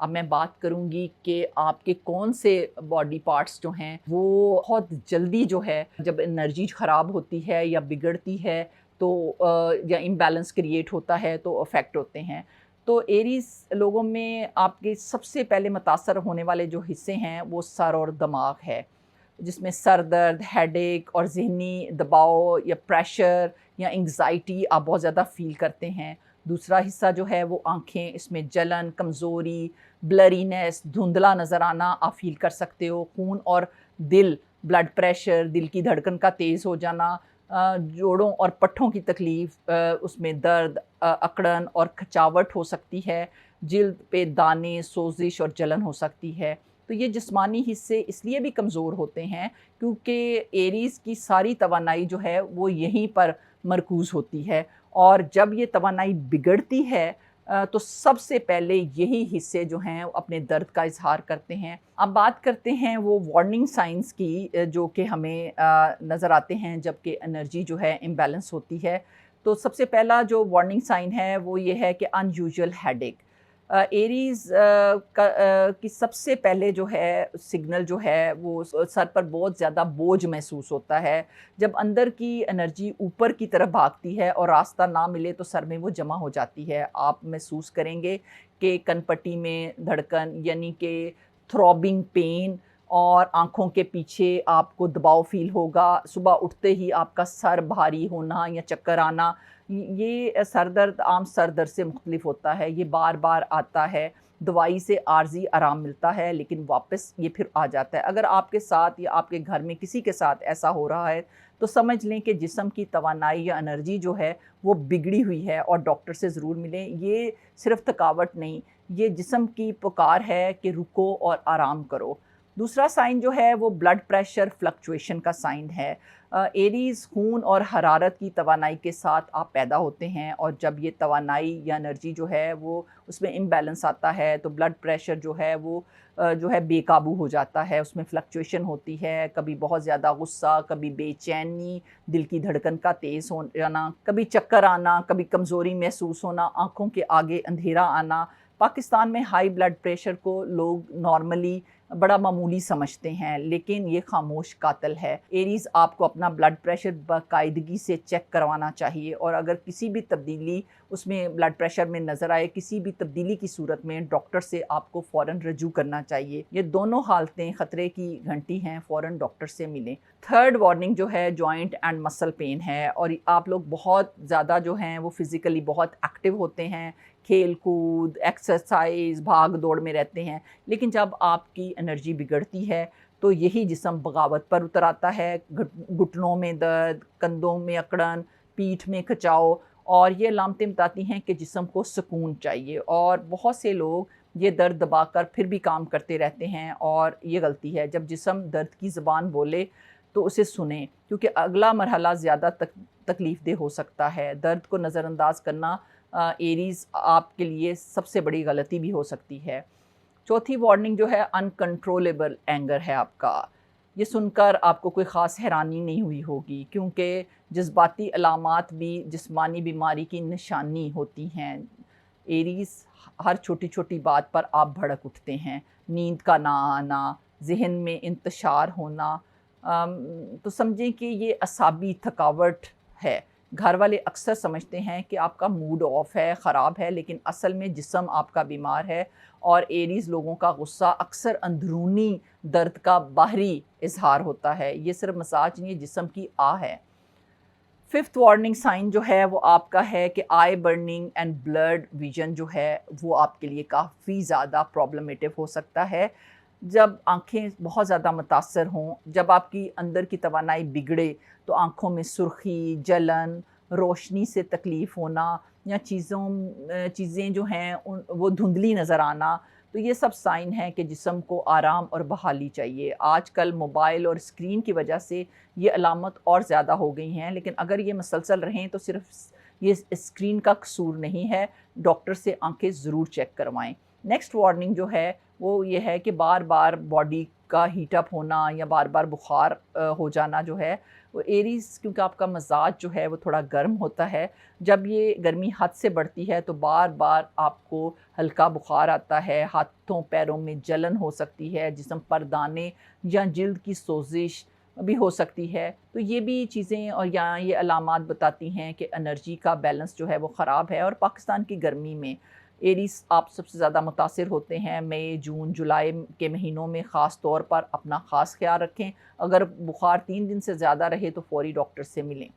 اب میں بات کروں گی کہ آپ کے کون سے باڈی پارٹس جو ہیں وہ بہت جلدی جو ہے جب انرجی خراب ہوتی ہے یا بگڑتی ہے تو یا امبیلنس کریٹ ہوتا ہے تو افیکٹ ہوتے ہیں۔ تو ایریز لوگوں میں آپ کے سب سے پہلے متاثر ہونے والے جو حصے ہیں وہ سر اور دماغ ہے، جس میں سر درد، ہیڈ ایک اور ذہنی دباؤ یا پریشر یا انگزائٹی آپ بہت زیادہ فیل کرتے ہیں۔ دوسرا حصہ جو ہے وہ آنکھیں، اس میں جلن، کمزوری، بلرینس، دھندلا نظر آنا آپ فیل کر سکتے ہو۔ خون اور دل، بلڈ پریشر، دل کی دھڑکن کا تیز ہو جانا، جوڑوں اور پٹھوں کی تکلیف، اس میں درد، اکڑن اور کھچاوٹ ہو سکتی ہے، جلد پہ دانے، سوزش اور جلن ہو سکتی ہے۔ تو یہ جسمانی حصے اس لیے بھی کمزور ہوتے ہیں کیونکہ ایریز کی ساری توانائی جو ہے وہ یہیں پر مرکوز ہوتی ہے، اور جب یہ توانائی بگڑتی ہے تو سب سے پہلے یہی حصے جو ہیں اپنے درد کا اظہار کرتے ہیں۔ اب بات کرتے ہیں وہ وارننگ سائنز کی جو کہ ہمیں نظر آتے ہیں جب کہ انرجی جو ہے امبیلنس ہوتی ہے۔ تو سب سے پہلا جو وارننگ سائن ہے وہ یہ ہے کہ ان یوزول ہیڈ ایک۔ ایریز کی سب سے پہلے جو ہے سگنل جو ہے وہ سر پر بہت زیادہ بوجھ محسوس ہوتا ہے۔ جب اندر کی انرجی اوپر کی طرف بھاگتی ہے اور راستہ نہ ملے تو سر میں وہ جمع ہو جاتی ہے۔ آپ محسوس کریں گے کہ کن پٹی میں دھڑکن یعنی کہ تھروبنگ پین، اور آنکھوں کے پیچھے آپ کو دباؤ فیل ہوگا۔ صبح اٹھتے ہی آپ کا سر بھاری ہونا یا چکر آنا۔ یہ سر درد عام سر درد سے مختلف ہوتا ہے، یہ بار بار آتا ہے، دوائی سے عارضی آرام ملتا ہے لیکن واپس یہ پھر آ جاتا ہے۔ اگر آپ کے ساتھ یا آپ کے گھر میں کسی کے ساتھ ایسا ہو رہا ہے تو سمجھ لیں کہ جسم کی توانائی یا انرجی جو ہے وہ بگڑی ہوئی ہے اور ڈاکٹر سے ضرور ملیں۔ یہ صرف تھکاوٹ نہیں، یہ جسم کی پکار ہے کہ رکو اور آرام کرو۔ دوسرا سائن جو ہے وہ بلڈ پریشر فلکچویشن کا سائن ہے۔ ایریز خون اور حرارت کی توانائی کے ساتھ آپ پیدا ہوتے ہیں، اور جب یہ توانائی یا انرجی جو ہے وہ اس میں امبیلنس آتا ہے تو بلڈ پریشر جو ہے وہ جو ہے بے قابو ہو جاتا ہے، اس میں فلکچویشن ہوتی ہے، کبھی بہت زیادہ غصہ، کبھی بے چینی، دل کی دھڑکن کا تیز ہو جانا، کبھی چکر آنا، کبھی کمزوری محسوس ہونا، آنکھوں کے آگے اندھیرا آنا۔ پاکستان میں ہائی بلڈ پریشر کو لوگ نارملی بڑا معمولی سمجھتے ہیں لیکن یہ خاموش قاتل ہے۔ ایریز آپ کو اپنا بلڈ پریشر باقاعدگی سے چیک کروانا چاہیے، اور اگر کسی بھی تبدیلی اس میں بلڈ پریشر میں نظر آئے، کسی بھی تبدیلی کی صورت میں ڈاکٹر سے آپ کو فوراً رجوع کرنا چاہیے۔ یہ دونوں حالتیں خطرے کی گھنٹی ہیں، فوراً ڈاکٹر سے ملیں۔ تھرڈ وارننگ جو ہے جوائنٹ اینڈ مسل پین ہے، اور آپ لوگ بہت زیادہ جو ہیں وہ فزیکلی بہت ایکٹیو ہوتے ہیں، کھیل کود، ایکسرسائز، بھاگ دوڑ میں رہتے ہیں، لیکن جب آپ کی انرجی بگڑتی ہے تو یہی جسم بغاوت پر اتر آتا ہے۔ گھٹنوں میں درد، کندھوں میں اکڑن، پیٹھ میں کھچاؤ، اور یہ علامتیں بتاتی ہیں کہ جسم کو سکون چاہیے، اور بہت سے لوگ یہ درد دبا کر پھر بھی کام کرتے رہتے ہیں، اور یہ غلطی ہے۔ جب جسم درد کی زبان بولے تو اسے سنیں، کیونکہ اگلا مرحلہ زیادہ تکلیف دہ ہو سکتا ہے۔ درد کو نظر انداز کرنا ایریز آپ کے لیے سب سے بڑی غلطی بھی ہو سکتی ہے۔ چوتھی وارننگ جو ہے انکنٹرولیبل اینگر ہے آپ کا۔ یہ سن کر آپ کو کوئی خاص حیرانی نہیں ہوئی ہوگی، کیونکہ جذباتی علامات بھی جسمانی بیماری کی نشانی ہوتی ہیں۔ ایریز ہر چھوٹی چھوٹی بات پر آپ بھڑک اٹھتے ہیں، نیند کا نہ آنا، ذہن میں انتشار ہونا، تو سمجھیں کہ یہ اعصابی تھکاوٹ ہے۔ گھر والے اکثر سمجھتے ہیں کہ آپ کا موڈ آف ہے، خراب ہے، لیکن اصل میں جسم آپ کا بیمار ہے، اور ایریز لوگوں کا غصہ اکثر اندرونی درد کا باہری اظہار ہوتا ہے۔ یہ صرف مساج نہیں، جسم کی آہ ہے۔ ففتھ وارننگ سائن جو ہے وہ آپ کا ہے کہ آئی برننگ اینڈ بلرڈ ویژن جو ہے وہ آپ کے لیے کافی زیادہ پرابلمیٹو ہو سکتا ہے۔ جب آنکھیں بہت زیادہ متاثر ہوں، جب آپ کی اندر کی توانائی بگڑے تو آنکھوں میں سرخی، جلن، روشنی سے تکلیف ہونا، یا چیزیں جو ہیں وہ دھندلی نظر آنا، تو یہ سب سائن ہے کہ جسم کو آرام اور بحالی چاہیے۔ آج کل موبائل اور اسکرین کی وجہ سے یہ علامت اور زیادہ ہو گئی ہیں، لیکن اگر یہ مسلسل رہیں تو صرف یہ اسکرین کا قصور نہیں ہے، ڈاکٹر سے آنکھیں ضرور چیک کروائیں۔ نیکسٹ وارننگ جو ہے وہ یہ ہے کہ بار بار باڈی کا ہیٹ اپ ہونا یا بار بار بخار ہو جانا جو ہے وہ ایریز کیونکہ آپ کا مزاج جو ہے وہ تھوڑا گرم ہوتا ہے، جب یہ گرمی حد سے بڑھتی ہے تو بار بار آپ کو ہلکا بخار آتا ہے، ہاتھوں پیروں میں جلن ہو سکتی ہے، جسم پر دانے یا جلد کی سوزش بھی ہو سکتی ہے۔ تو یہ بھی چیزیں اور یہاں یہ علامات بتاتی ہیں کہ انرجی کا بیلنس جو ہے وہ خراب ہے، اور پاکستان کی گرمی میں ایریز آپ سب سے زیادہ متاثر ہوتے ہیں۔ مئی، جون، جولائی کے مہینوں میں خاص طور پر اپنا خاص خیال رکھیں۔ اگر بخار 3 دن سے زیادہ رہے تو فوری ڈاکٹر سے ملیں۔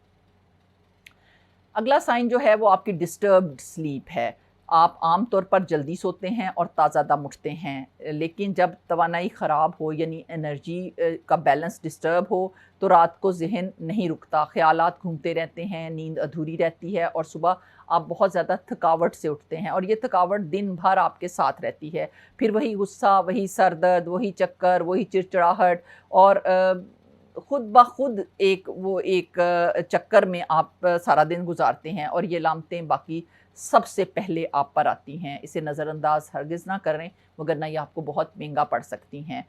اگلا سائن جو ہے وہ آپ کی ڈسٹربڈ سلیپ ہے۔ آپ عام طور پر جلدی سوتے ہیں اور تازہ دم اٹھتے ہیں، لیکن جب توانائی خراب ہو یعنی انرجی کا بیلنس ڈسٹرب ہو تو رات کو ذہن نہیں رکتا، خیالات گھومتے رہتے ہیں، نیند ادھوری رہتی ہے اور صبح آپ بہت زیادہ تھکاوٹ سے اٹھتے ہیں، اور یہ تھکاوٹ دن بھر آپ کے ساتھ رہتی ہے۔ پھر وہی غصہ، وہی سر درد، وہی چکر، وہی چڑچڑاہٹ، اور خود بخود ایک چکر میں آپ سارا دن گزارتے ہیں، اور یہ علامتیں باقی سب سے پہلے آپ پر آتی ہیں۔ اسے نظر انداز ہرگز نہ کریں، وگرنہ یہ آپ کو بہت مہنگا پڑ سکتی ہیں۔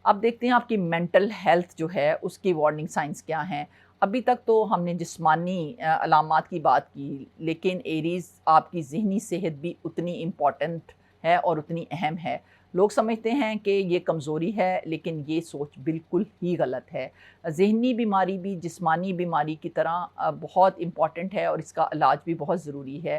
اب دیکھتے ہیں آپ کی مینٹل ہیلتھ جو ہے اس کی وارننگ سائنس کیا ہیں۔ ابھی تک تو ہم نے جسمانی علامات کی بات کی، لیکن ایریز آپ کی ذہنی صحت بھی اتنی امپورٹنٹ ہے اور اتنی اہم ہے۔ لوگ سمجھتے ہیں کہ یہ کمزوری ہے، لیکن یہ سوچ بالکل ہی غلط ہے۔ ذہنی بیماری بھی جسمانی بیماری کی طرح بہت امپورٹنٹ ہے، اور اس کا علاج بھی بہت ضروری ہے۔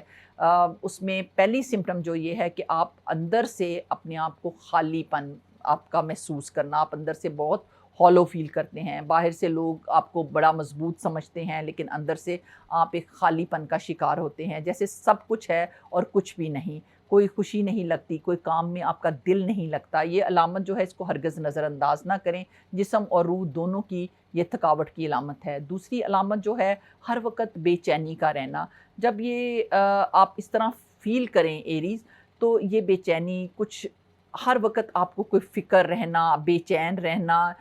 اس میں پہلی سمٹم جو یہ ہے کہ آپ اندر سے اپنے آپ کو خالی پن آپ کا محسوس کرنا، آپ اندر سے بہت ہالو فیل کرتے ہیں۔ باہر سے لوگ آپ کو بڑا مضبوط سمجھتے ہیں، لیکن اندر سے آپ ایک خالی پن کا شکار ہوتے ہیں، جیسے سب کچھ ہے اور کچھ بھی نہیں، کوئی خوشی نہیں لگتی، کوئی کام میں آپ کا دل نہیں لگتا۔ یہ علامت جو ہے اس کو ہرگز نظر انداز نہ کریں، جسم اور روح دونوں کی یہ تھکاوٹ کی علامت ہے۔ دوسری علامت جو ہے ہر وقت بے چینی کا رہنا۔ جب یہ آپ اس طرح فیل کریں ایریز، تو یہ بے چینی کچھ ہر وقت آپ کو کوئی فکر رہنا، بے چین رہنا،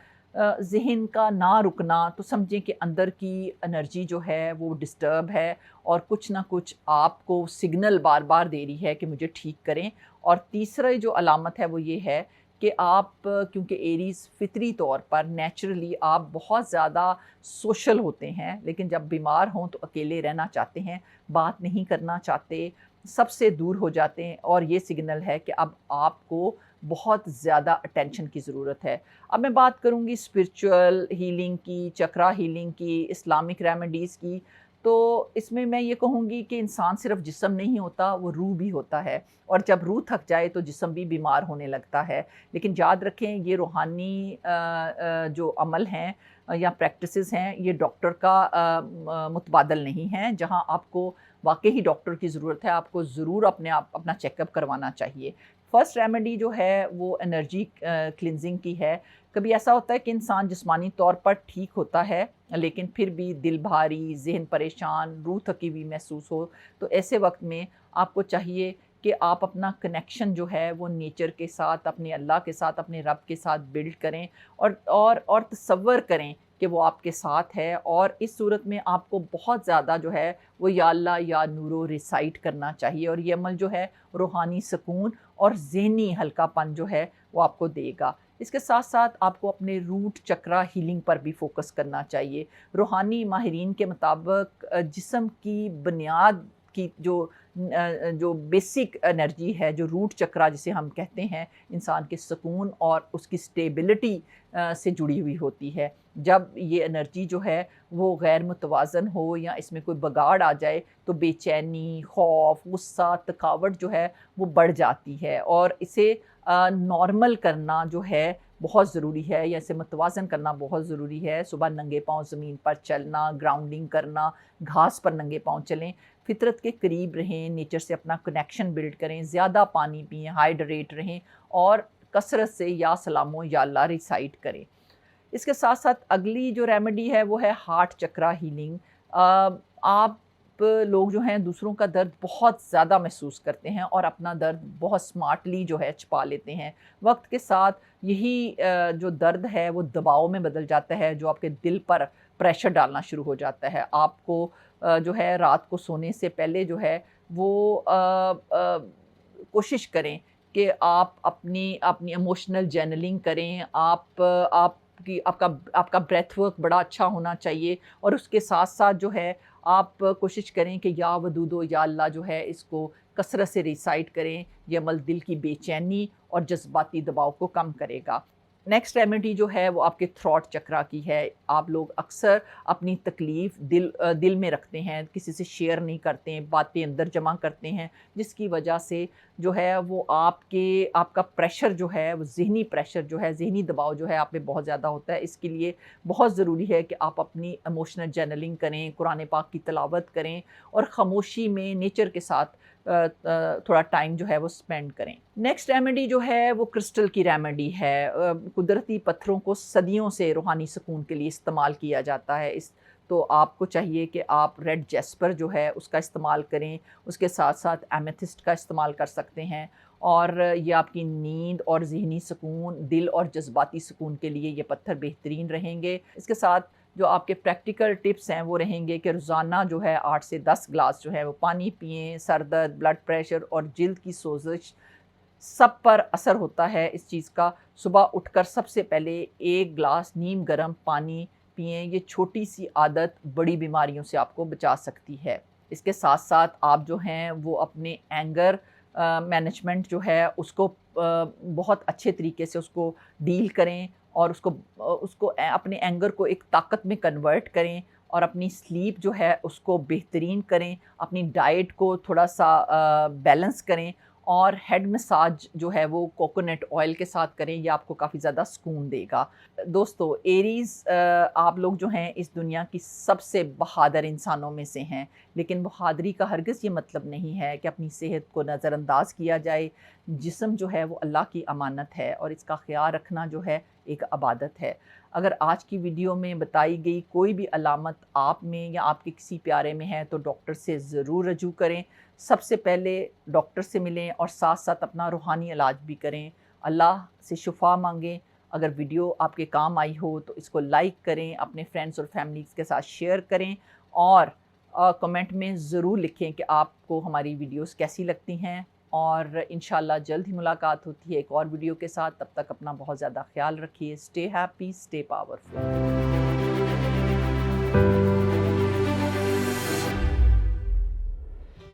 ذہن کا نہ رکنا، تو سمجھیں کہ اندر کی انرجی جو ہے وہ ڈسٹرب ہے، اور کچھ نہ کچھ آپ کو سگنل بار بار دے رہی ہے کہ مجھے ٹھیک کریں۔ اور تیسری جو علامت ہے وہ یہ ہے کہ آپ کیونکہ ایریز فطری طور پر نیچرلی آپ بہت زیادہ سوشل ہوتے ہیں، لیکن جب بیمار ہوں تو اکیلے رہنا چاہتے ہیں، بات نہیں کرنا چاہتے، سب سے دور ہو جاتے ہیں، اور یہ سگنل ہے کہ اب آپ کو بہت زیادہ اٹینشن کی ضرورت ہے۔ اب میں بات کروں گی اسپرچول ہیلنگ کی، چکرا ہیلنگ کی، اسلامک ریمیڈیز کی۔ تو اس میں یہ کہوں گی کہ انسان صرف جسم نہیں ہوتا، وہ روح بھی ہوتا ہے، اور جب روح تھک جائے تو جسم بھی بیمار ہونے لگتا ہے۔ لیکن یاد رکھیں یہ روحانی جو عمل ہیں یا پریکٹسز ہیں، یہ ڈاکٹر کا متبادل نہیں ہیں۔ جہاں آپ کو واقعی ڈاکٹر کی ضرورت ہے، آپ کو ضرور اپنا چیک اپ کروانا چاہیے۔ فرسٹ ریمیڈی جو ہے وہ انرجی کلینزنگ کی ہے۔ کبھی ایسا ہوتا ہے کہ انسان جسمانی طور پر ٹھیک ہوتا ہے، لیکن پھر بھی دل بھاری، ذہن پریشان، روح تھکی ہوئی محسوس ہو، تو ایسے وقت میں آپ کو چاہیے کہ آپ اپنا کنیکشن جو ہے وہ نیچر کے ساتھ، اپنے اللہ کے ساتھ، اپنے رب کے ساتھ بلڈ کریں، اور تصور کریں کہ وہ آپ کے ساتھ ہے، اور اس صورت میں آپ کو بہت زیادہ جو ہے وہ یا اللہ یا نورو ریسائٹ کرنا چاہیے، اور یہ عمل جو ہے روحانی سکون اور ذہنی ہلکا پن جو ہے وہ آپ کو دے گا۔ اس کے ساتھ ساتھ آپ کو اپنے روٹ چکرا ہیلنگ پر بھی فوکس کرنا چاہیے۔ روحانی ماہرین کے مطابق جسم کی بنیاد کی جو بیسک انرجی ہے، جو روٹ چکرا جسے ہم کہتے ہیں، انسان کے سکون اور اس کی سٹیبلٹی سے جڑی ہوئی ہوتی ہے۔ جب یہ انرجی جو ہے وہ غیر متوازن ہو یا اس میں کوئی بگاڑ آ جائے تو بے چینی، خوف، غصہ، تھکاوٹ جو ہے وہ بڑھ جاتی ہے، اور اسے نارمل کرنا جو ہے بہت ضروری ہے، یا اسے متوازن کرنا بہت ضروری ہے۔ صبح ننگے پاؤں زمین پر چلنا، گراؤنڈنگ کرنا، گھاس پر ننگے پاؤں چلیں، فطرت کے قریب رہیں، نیچر سے اپنا کنیکشن بلڈ کریں، زیادہ پانی پئیں، ہائیڈریٹ رہیں، اور کثرت سے یا سلام و یا اللہ ریسائٹ کریں۔ اس کے ساتھ ساتھ اگلی جو ریمیڈی ہے وہ ہے ہارٹ چکرا ہیلنگ۔ آپ لوگ جو ہیں دوسروں کا درد بہت زیادہ محسوس کرتے ہیں، اور اپنا درد بہت سمارٹلی جو ہے چھپا لیتے ہیں۔ وقت کے ساتھ یہی جو درد ہے وہ دباؤ میں بدل جاتا ہے، جو آپ کے دل پر پریشر ڈالنا شروع ہو جاتا ہے۔ آپ کو جو ہے رات کو سونے سے پہلے جو ہے وہ کوشش کریں کہ آپ اپنی ایموشنل جرنلنگ کریں، آپ آپ کا بریتھ ورک بڑا اچھا ہونا چاہیے، اور اس کے ساتھ ساتھ جو ہے آپ کوشش کریں کہ یا ودود و یا اللہ جو ہے اس کو کثرت سے ریسائٹ کریں۔ یہ عمل دل کی بے چینی اور جذباتی دباؤ کو کم کرے گا۔ نیکسٹ ریمیڈی جو ہے وہ آپ کے تھروٹ چکرا کی ہے۔ آپ لوگ اکثر اپنی تکلیف دل میں رکھتے ہیں، کسی سے شیئر نہیں کرتے ہیں، باتیں اندر جمع کرتے ہیں، جس کی وجہ سے جو ہے وہ آپ کا پریشر جو ہے، وہ ذہنی پریشر جو ہے، ذہنی دباؤ جو ہے آپ پہ بہت زیادہ ہوتا ہے۔ اس کے لیے بہت ضروری ہے کہ آپ اپنی ایموشنل جرنلنگ کریں، قرآن پاک کی تلاوت کریں، اور خاموشی میں نیچر کے ساتھ تھوڑا ٹائم جو ہے وہ سپینڈ کریں۔ نیکسٹ ریمیڈی جو ہے وہ کرسٹل کی ریمیڈی ہے۔ قدرتی پتھروں کو صدیوں سے روحانی سکون کے لیے استعمال کیا جاتا ہے۔ تو آپ کو چاہیے کہ آپ ریڈ جیسپر جو ہے اس کا استعمال کریں، اس کے ساتھ ساتھ ایمیتھسٹ کا استعمال کر سکتے ہیں، اور یہ آپ کی نیند اور ذہنی سکون، دل اور جذباتی سکون کے لیے یہ پتھر بہترین رہیں گے۔ اس کے ساتھ جو آپ کے پریکٹیکل ٹپس ہیں وہ رہیں گے کہ روزانہ جو ہے 8 سے 10 گلاس جو ہے وہ پانی پئیں۔ سر درد، بلڈ پریشر اور جلد کی سوزش سب پر اثر ہوتا ہے اس چیز کا۔ صبح اٹھ کر سب سے پہلے 1 گلاس نیم گرم پانی پئیں۔ یہ چھوٹی سی عادت بڑی بیماریوں سے آپ کو بچا سکتی ہے۔ اس کے ساتھ ساتھ آپ جو ہیں وہ اپنے اینگر مینجمنٹ جو ہے اس کو بہت اچھے طریقے سے اس کو ڈیل کریں، اور اس کو اپنے اینگر کو ایک طاقت میں کنورٹ کریں، اور اپنی سلیپ جو ہے اس کو بہترین کریں، اپنی ڈائٹ کو تھوڑا سا بیلنس کریں، اور ہیڈ مساج جو ہے وہ کوکونٹ آئل کے ساتھ کریں۔ یہ آپ کو کافی زیادہ سکون دے گا۔ دوستو، ایریز آپ لوگ جو ہیں اس دنیا کی سب سے بہادر انسانوں میں سے ہیں، لیکن بہادری کا ہرگز یہ مطلب نہیں ہے کہ اپنی صحت کو نظر انداز کیا جائے۔ جسم جو ہے وہ اللہ کی امانت ہے، اور اس کا خیال رکھنا جو ہے ایک عبادت ہے۔ اگر آج کی ویڈیو میں بتائی گئی کوئی بھی علامت آپ میں یا آپ کے کسی پیارے میں ہے تو ڈاکٹر سے ضرور رجوع کریں۔ سب سے پہلے ڈاکٹر سے ملیں، اور ساتھ ساتھ اپنا روحانی علاج بھی کریں۔ اللہ سے شفا مانگیں۔ اگر ویڈیو آپ کے کام آئی ہو تو اس کو لائک کریں، اپنے فرینڈز اور فیملیز کے ساتھ شیئر کریں، اور کمنٹ میں ضرور لکھیں کہ آپ کو ہماری ویڈیوز کیسی لگتی ہیں، اور انشاءاللہ جلد ہی ملاقات ہوتی ہے ایک اور ویڈیو کے ساتھ۔ تب تک اپنا بہت زیادہ خیال رکھیے۔ Stay happy, stay powerful.